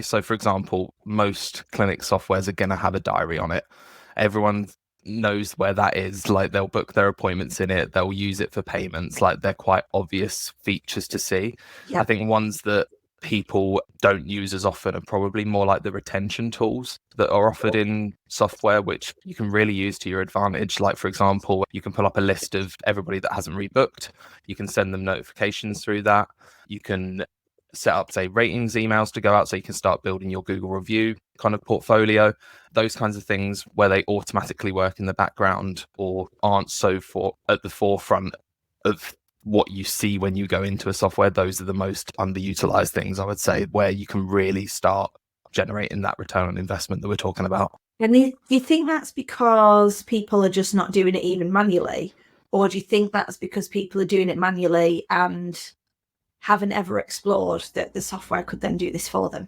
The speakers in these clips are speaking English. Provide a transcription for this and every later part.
So for example, most clinic softwares are going to have a diary on it. Everyone knows where that is. Like they'll book their appointments in it. They'll use it for payments. Like they're quite obvious features to see. Yeah. I think ones that people don't use as often are probably more like the retention tools that are offered in software, which you can really use to your advantage. Like, for example, you can pull up a list of everybody that hasn't rebooked. You can send them notifications through that. You can set up, say, ratings emails to go out so you can start building your Google review kind of portfolio, those kinds of things where they automatically work in the background or aren't so at the forefront of what you see when you go into a software. Those are the most underutilized things, I would say, where you can really start generating that return on investment that we're talking about. And do you think that's because people are just not doing it even manually? Or do you think that's because people are doing it manually and haven't ever explored that the software could then do this for them?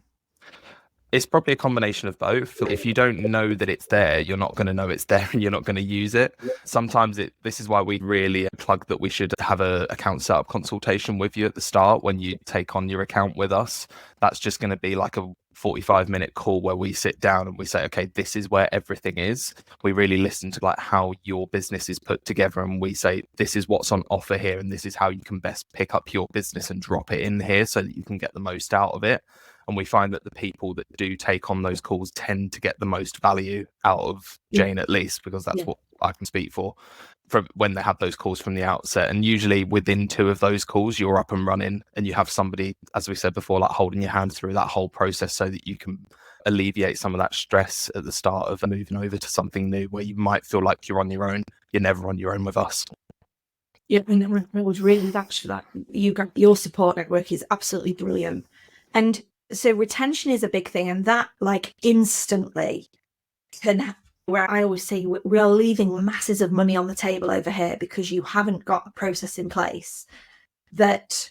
It's probably a combination of both. If you don't know that it's there, you're not going to know it's there and you're not going to use it. Sometimes this is why we really plug that we should have a account setup consultation with you at the start when you take on your account with us. That's just going to be like a 45-minute call where we sit down and we say, okay, this is where everything is. We really listen to like how your business is put together, and we say, this is what's on offer here, and this is how you can best pick up your business and drop it in here so that you can get the most out of it. And we find that the people that do take on those calls tend to get the most value out of Jane, at least, because that's what I can speak for, from when they have those calls from the outset. And usually within 2 of those calls, you're up and running and you have somebody, as we said before, like holding your hand through that whole process so that you can alleviate some of that stress at the start of moving over to something new where you might feel like you're on your own. You're never on your own with us. Yeah, and I would really vouch for that. Your support network is absolutely brilliant. And so retention is a big thing, and that like instantly can, where I always say we are leaving masses of money on the table over here because you haven't got a process in place that